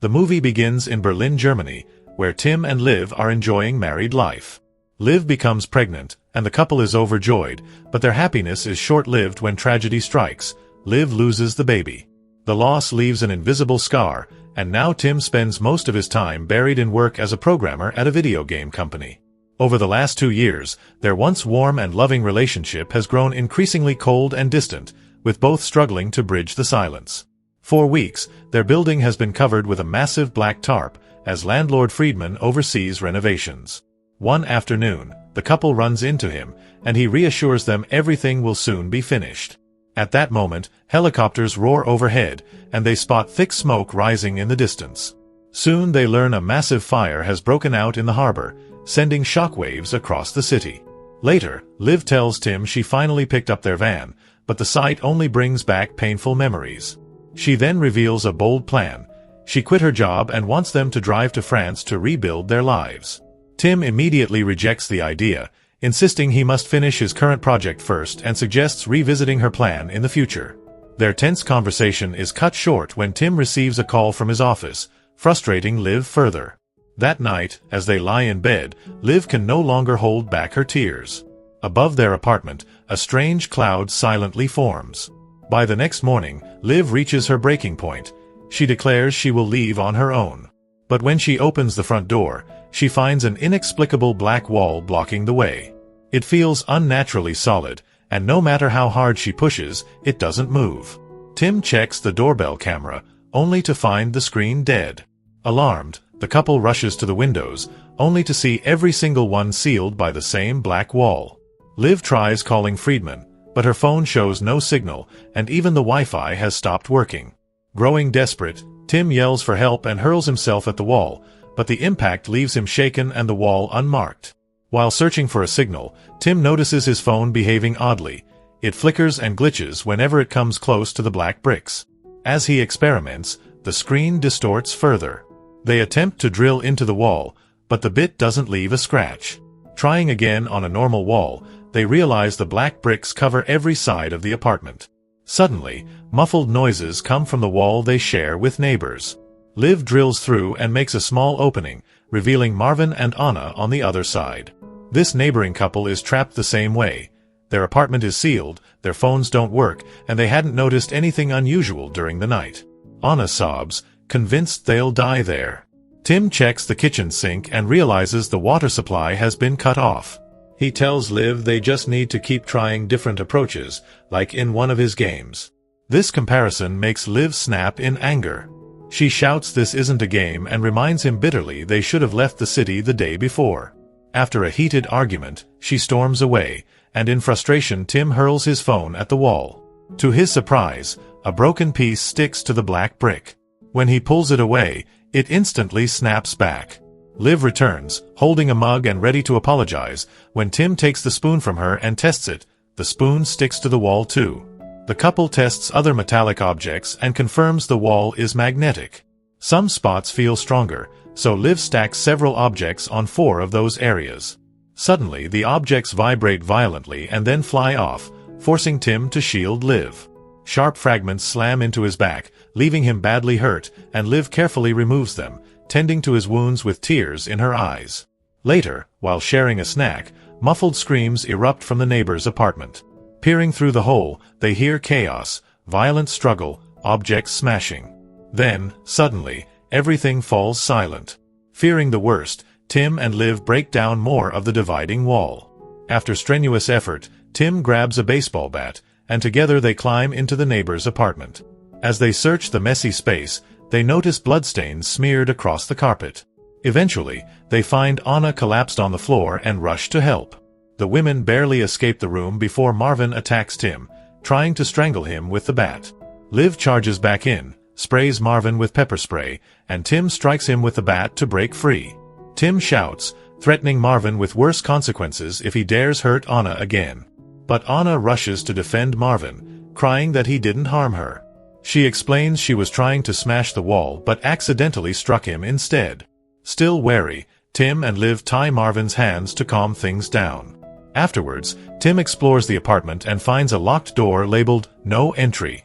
The movie begins in Berlin, Germany, where Tim and Liv are enjoying married life. Liv becomes pregnant, and the couple is overjoyed, but their happiness is short-lived when tragedy strikes. Liv loses the baby. The loss leaves an invisible scar, and now Tim spends most of his time buried in work as a programmer at a video game company. Over the last 2 years, their once warm and loving relationship has grown increasingly cold and distant, with both struggling to bridge the silence. For weeks, their building has been covered with a massive black tarp, as landlord Friedman oversees renovations. One afternoon, the couple runs into him, and he reassures them everything will soon be finished. At that moment, helicopters roar overhead, and they spot thick smoke rising in the distance. Soon they learn a massive fire has broken out in the harbor, sending shockwaves across the city. Later, Liv tells Tim she finally picked up their van, but the sight only brings back painful memories. She then reveals a bold plan. She quit her job and wants them to drive to France to rebuild their lives. Tim immediately rejects the idea, insisting he must finish his current project first and suggests revisiting her plan in the future. Their tense conversation is cut short when Tim receives a call from his office, frustrating Liv further. That night, as they lie in bed, Liv can no longer hold back her tears. Above their apartment, a strange cloud silently forms. By the next morning, Liv reaches her breaking point. She declares she will leave on her own. But when she opens the front door, she finds an inexplicable black wall blocking the way. It feels unnaturally solid, and no matter how hard she pushes, it doesn't move. Tim checks the doorbell camera, only to find the screen dead. Alarmed, the couple rushes to the windows, only to see every single one sealed by the same black wall. Liv tries calling Friedman, but her phone shows no signal, and even the Wi-Fi has stopped working. Growing desperate, Tim yells for help and hurls himself at the wall, but the impact leaves him shaken and the wall unmarked. While searching for a signal, Tim notices his phone behaving oddly. It flickers and glitches whenever it comes close to the black bricks. As he experiments, the screen distorts further. They attempt to drill into the wall, but the bit doesn't leave a scratch. Trying again on a normal wall, they realize the black bricks cover every side of the apartment. Suddenly, muffled noises come from the wall they share with neighbors. Liv drills through and makes a small opening, revealing Marvin and Anna on the other side. This neighboring couple is trapped the same way. Their apartment is sealed, their phones don't work, and they hadn't noticed anything unusual during the night. Anna sobs, convinced they'll die there. Tim checks the kitchen sink and realizes the water supply has been cut off. He tells Liv they just need to keep trying different approaches, like in one of his games. This comparison makes Liv snap in anger. She shouts this isn't a game and reminds him bitterly they should have left the city the day before. After a heated argument, she storms away, and in frustration Tim hurls his phone at the wall. To his surprise, a broken piece sticks to the black brick. When he pulls it away, it instantly snaps back. Liv returns, holding a mug and ready to apologize. When Tim takes the spoon from her and tests it, the spoon sticks to the wall too. The couple tests other metallic objects and confirms the wall is magnetic. Some spots feel stronger, so Liv stacks several objects on 4 of those areas. Suddenly the objects vibrate violently and then fly off, forcing Tim to shield Liv. Sharp fragments slam into his back, leaving him badly hurt, and Liv carefully removes them, tending to his wounds with tears in her eyes. Later, while sharing a snack, muffled screams erupt from the neighbor's apartment. Peering through the hole, they hear chaos, violent struggle, objects smashing. Then, suddenly, everything falls silent. Fearing the worst, Tim and Liv break down more of the dividing wall. After strenuous effort, Tim grabs a baseball bat, and together they climb into the neighbor's apartment. As they search the messy space, they notice bloodstains smeared across the carpet. Eventually, they find Anna collapsed on the floor and rush to help. The women barely escape the room before Marvin attacks Tim, trying to strangle him with the bat. Liv charges back in, sprays Marvin with pepper spray, and Tim strikes him with the bat to break free. Tim shouts, threatening Marvin with worse consequences if he dares hurt Anna again. But Anna rushes to defend Marvin, crying that he didn't harm her. She explains she was trying to smash the wall but accidentally struck him instead. Still wary, Tim and Liv tie Marvin's hands to calm things down. Afterwards, Tim explores the apartment and finds a locked door labeled "No Entry."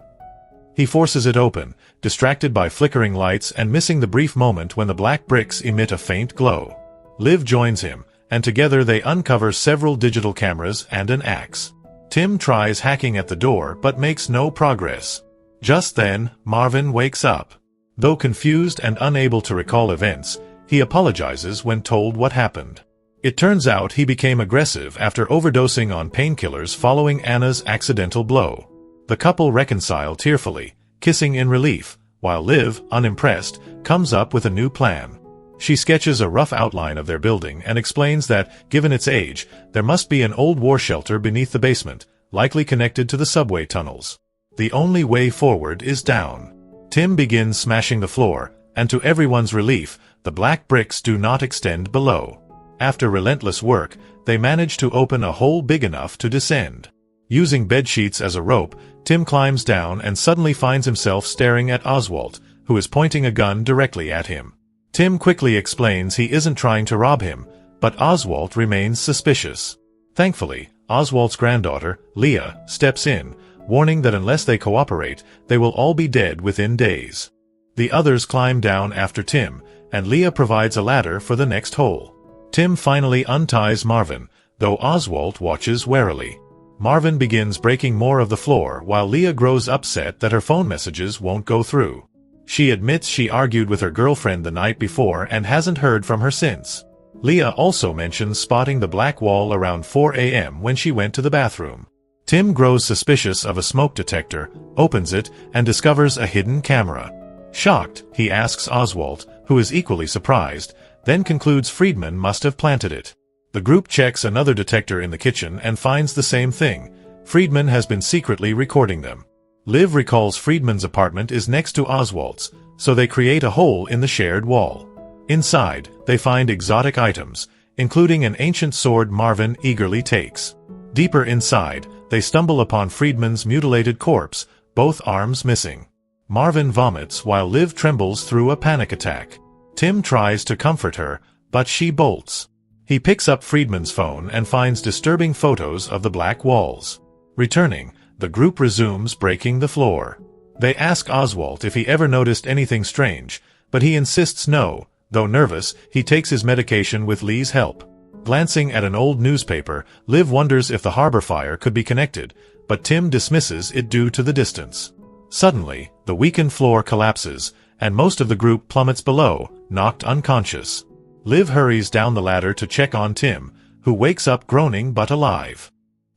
He forces it open, distracted by flickering lights and missing the brief moment when the black bricks emit a faint glow. Liv joins him, and together they uncover several digital cameras and an axe. Tim tries hacking at the door but makes no progress. Just then, Marvin wakes up. Though confused and unable to recall events, he apologizes when told what happened. It turns out he became aggressive after overdosing on painkillers following Anna's accidental blow. The couple reconcile tearfully, kissing in relief, while Liv, unimpressed, comes up with a new plan. She sketches a rough outline of their building and explains that, given its age, there must be an old war shelter beneath the basement, likely connected to the subway tunnels. The only way forward is down. Tim begins smashing the floor, and to everyone's relief, the black bricks do not extend below. After relentless work, they manage to open a hole big enough to descend. Using bedsheets as a rope, Tim climbs down and suddenly finds himself staring at Oswald, who is pointing a gun directly at him. Tim quickly explains he isn't trying to rob him, but Oswald remains suspicious. Thankfully, Oswald's granddaughter, Leah, steps in, warning that unless they cooperate, they will all be dead within days. The others climb down after Tim, and Leah provides a ladder for the next hole. Tim finally unties Marvin, though Oswald watches warily. Marvin begins breaking more of the floor while Leah grows upset that her phone messages won't go through. She admits she argued with her girlfriend the night before and hasn't heard from her since. Leah also mentions spotting the black wall around 4 a.m. when she went to the bathroom. Tim grows suspicious of a smoke detector, opens it, and discovers a hidden camera. Shocked, he asks Oswald, who is equally surprised, then concludes Friedman must have planted it. The group checks another detector in the kitchen and finds the same thing. Friedman has been secretly recording them. Liv recalls Friedman's apartment is next to Oswald's, so they create a hole in the shared wall. Inside, they find exotic items, including an ancient sword Marvin eagerly takes. Deeper inside, they stumble upon Friedman's mutilated corpse, both arms missing. Marvin vomits while Liv trembles through a panic attack. Tim tries to comfort her, but she bolts. He picks up Friedman's phone and finds disturbing photos of the black walls. Returning, the group resumes breaking the floor. They ask Oswald if he ever noticed anything strange, but he insists no. Though nervous, he takes his medication with Lee's help. Glancing at an old newspaper, Liv wonders if the harbor fire could be connected, but Tim dismisses it due to the distance. Suddenly, the weakened floor collapses, and most of the group plummets below, knocked unconscious. Liv hurries down the ladder to check on Tim, who wakes up groaning but alive.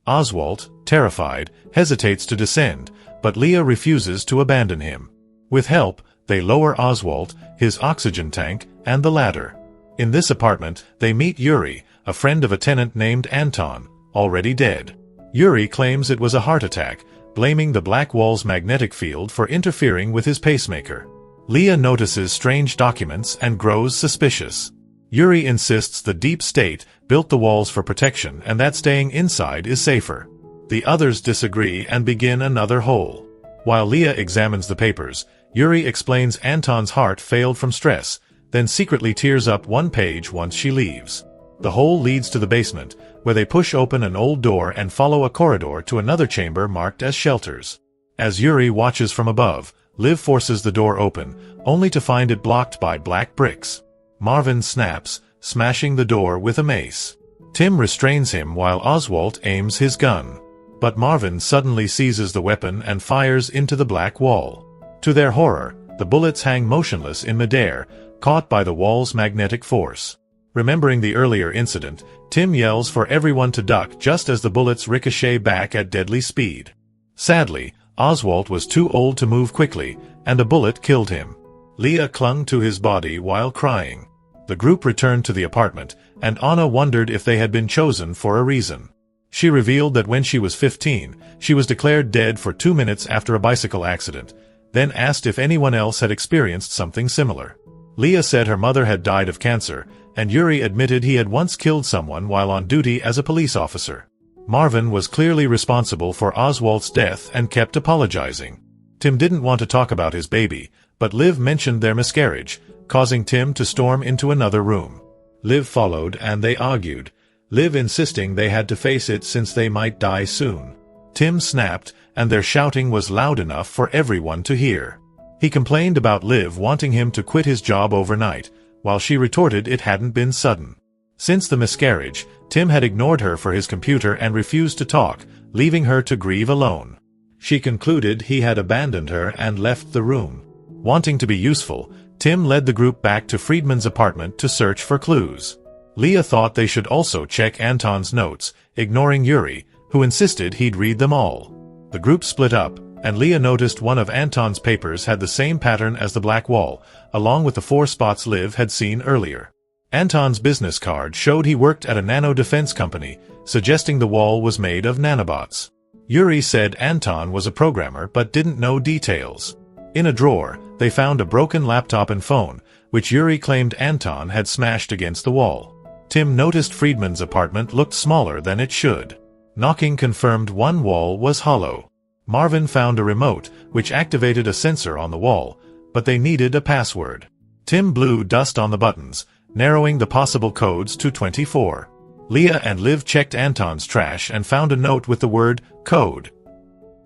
Oswald, terrified, hesitates to descend, but Leah refuses to abandon him. With help, they lower Oswald, his oxygen tank, and the ladder. In this apartment, they meet Yuri, a friend of a tenant named Anton, already dead. Yuri claims it was a heart attack, blaming the black wall's magnetic field for interfering with his pacemaker. Leah notices strange documents and grows suspicious. Yuri insists the deep state built the walls for protection and that staying inside is safer. The others disagree and begin another hole. While Leah examines the papers, Yuri explains Anton's heart failed from stress, then secretly tears up one page once she leaves. The hole leads to the basement, where they push open an old door and follow a corridor to another chamber marked as shelters. As Yuri watches from above, Liv forces the door open, only to find it blocked by black bricks. Marvin snaps, smashing the door with a mace. Tim restrains him while Oswald aims his gun. But Marvin suddenly seizes the weapon and fires into the black wall. To their horror, the bullets hang motionless in midair, caught by the wall's magnetic force. Remembering the earlier incident, Tim yells for everyone to duck just as the bullets ricochet back at deadly speed. Sadly, Oswald was too old to move quickly, and a bullet killed him. Leah clung to his body while crying. The group returned to the apartment, and Anna wondered if they had been chosen for a reason. She revealed that when she was 15, she was declared dead for 2 minutes after a bicycle accident, then asked if anyone else had experienced something similar. Leah said her mother had died of cancer, and Yuri admitted he had once killed someone while on duty as a police officer. Marvin was clearly responsible for Oswald's death and kept apologizing. Tim didn't want to talk about his baby, but Liv mentioned their miscarriage, causing Tim to storm into another room. Liv followed and they argued, Liv insisting they had to face it since they might die soon. Tim snapped, and their shouting was loud enough for everyone to hear. He complained about Liv wanting him to quit his job overnight, while she retorted it hadn't been sudden. Since the miscarriage, Tim had ignored her for his computer and refused to talk, leaving her to grieve alone. She concluded he had abandoned her and left the room. Wanting to be useful, Tim led the group back to Friedman's apartment to search for clues. Leah thought they should also check Anton's notes, ignoring Yuri, who insisted he'd read them all. The group split up, and Leah noticed one of Anton's papers had the same pattern as the black wall, along with the 4 spots Liv had seen earlier. Anton's business card showed he worked at a nano-defense company, suggesting the wall was made of nanobots. Yuri said Anton was a programmer but didn't know details. In a drawer, they found a broken laptop and phone, which Yuri claimed Anton had smashed against the wall. Tim noticed Friedman's apartment looked smaller than it should. Knocking confirmed one wall was hollow. Marvin found a remote, which activated a sensor on the wall, but they needed a password. Tim blew dust on the buttons, narrowing the possible codes to 24. Leah and Liv checked Anton's trash and found a note with the word code.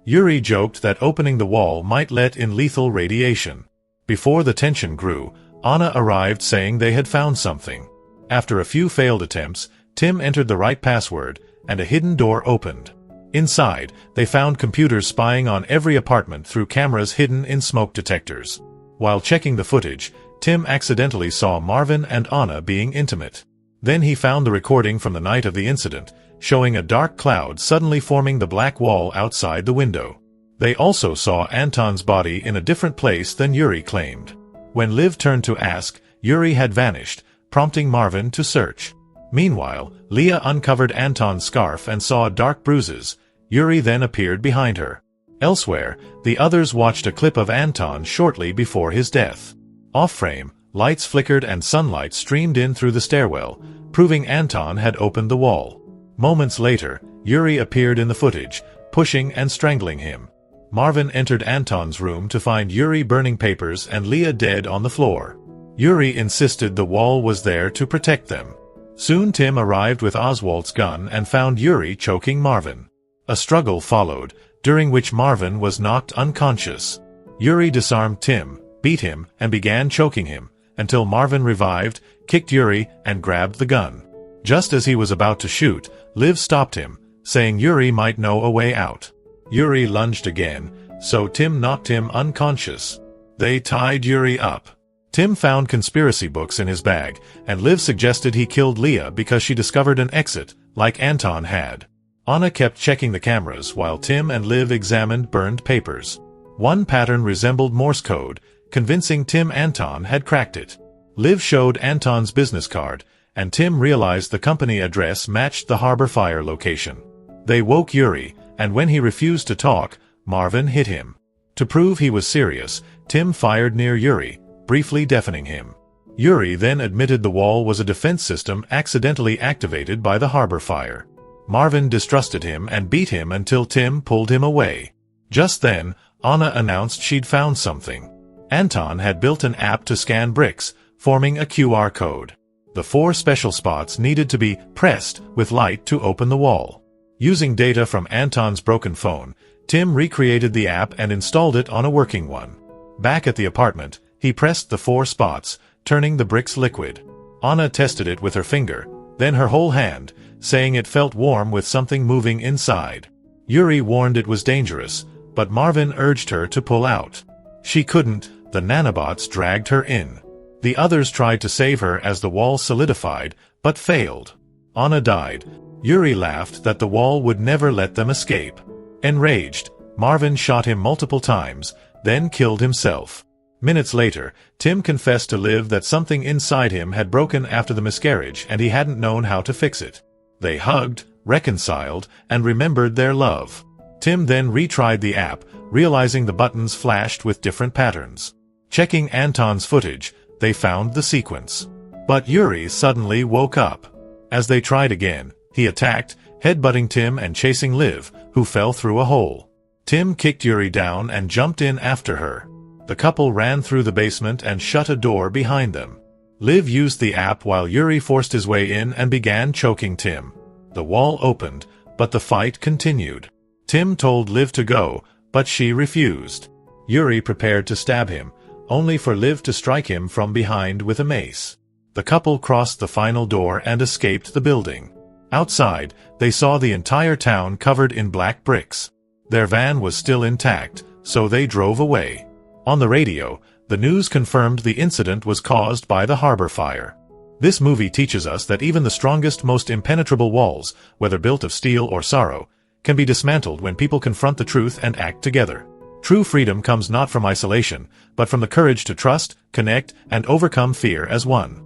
Yuri joked that opening the wall might let in lethal radiation. Before the tension grew, Anna arrived saying they had found something. After a few failed attempts, Tim entered the right password, and a hidden door opened. Inside, they found computers spying on every apartment through cameras hidden in smoke detectors. While checking the footage, Tim accidentally saw Marvin and Anna being intimate. Then he found the recording from the night of the incident, showing a dark cloud suddenly forming the black wall outside the window. They also saw Anton's body in a different place than Yuri claimed. When Liv turned to ask, Yuri had vanished, prompting Marvin to search. Meanwhile, Leah uncovered Anton's scarf and saw dark bruises. Yuri then appeared behind her. Elsewhere, the others watched a clip of Anton shortly before his death. Off-frame, lights flickered and sunlight streamed in through the stairwell, proving Anton had opened the wall. Moments later, Yuri appeared in the footage, pushing and strangling him. Marvin entered Anton's room to find Yuri burning papers and Leah dead on the floor. Yuri insisted the wall was there to protect them. Soon Tim arrived with Oswald's gun and found Yuri choking Marvin. A struggle followed, during which Marvin was knocked unconscious. Yuri disarmed Tim, beat him, and began choking him, until Marvin revived, kicked Yuri, and grabbed the gun. Just as he was about to shoot, Liv stopped him, saying Yuri might know a way out. Yuri lunged again, so Tim knocked him unconscious. They tied Yuri up. Tim found conspiracy books in his bag, and Liv suggested he killed Leah because she discovered an exit, like Anton had. Anna kept checking the cameras while Tim and Liv examined burned papers. One pattern resembled Morse code, convincing Tim Anton had cracked it. Liv showed Anton's business card, and Tim realized the company address matched the harbor fire location. They woke Yuri, and when he refused to talk, Marvin hit him. To prove he was serious, Tim fired near Yuri, briefly deafening him. Yuri then admitted the wall was a defense system accidentally activated by the harbor fire. Marvin distrusted him and beat him until Tim pulled him away. Just then, Anna announced she'd found something. Anton had built an app to scan bricks, forming a QR code. The 4 special spots needed to be pressed with light to open the wall. Using data from Anton's broken phone, Tim recreated the app and installed it on a working one. Back at the apartment, he pressed the 4 spots, turning the bricks liquid. Anna tested it with her finger, then her whole hand, saying it felt warm with something moving inside. Yuri warned it was dangerous, but Marvin urged her to pull out. She couldn't, the nanobots dragged her in. The others tried to save her as the wall solidified, but failed. Anna died. Yuri laughed that the wall would never let them escape. Enraged, Marvin shot him multiple times, then killed himself. Minutes later, Tim confessed to Liv that something inside him had broken after the miscarriage and he hadn't known how to fix it. They hugged, reconciled, and remembered their love. Tim then retried the app, realizing the buttons flashed with different patterns. Checking Anton's footage, they found the sequence. But Yuri suddenly woke up. As they tried again, he attacked, headbutting Tim and chasing Liv, who fell through a hole. Tim kicked Yuri down and jumped in after her. The couple ran through the basement and shut a door behind them. Liv used the app while Yuri forced his way in and began choking Tim. The wall opened, but the fight continued. Tim told Liv to go, but she refused. Yuri prepared to stab him, only for Liv to strike him from behind with a mace. The couple crossed the final door and escaped the building. Outside, they saw the entire town covered in black bricks. Their van was still intact, so they drove away. On the radio, the news confirmed the incident was caused by the harbor fire. This movie teaches us that even the strongest, most impenetrable walls, whether built of steel or sorrow, can be dismantled when people confront the truth and act together. True freedom comes not from isolation, but from the courage to trust, connect, and overcome fear as one.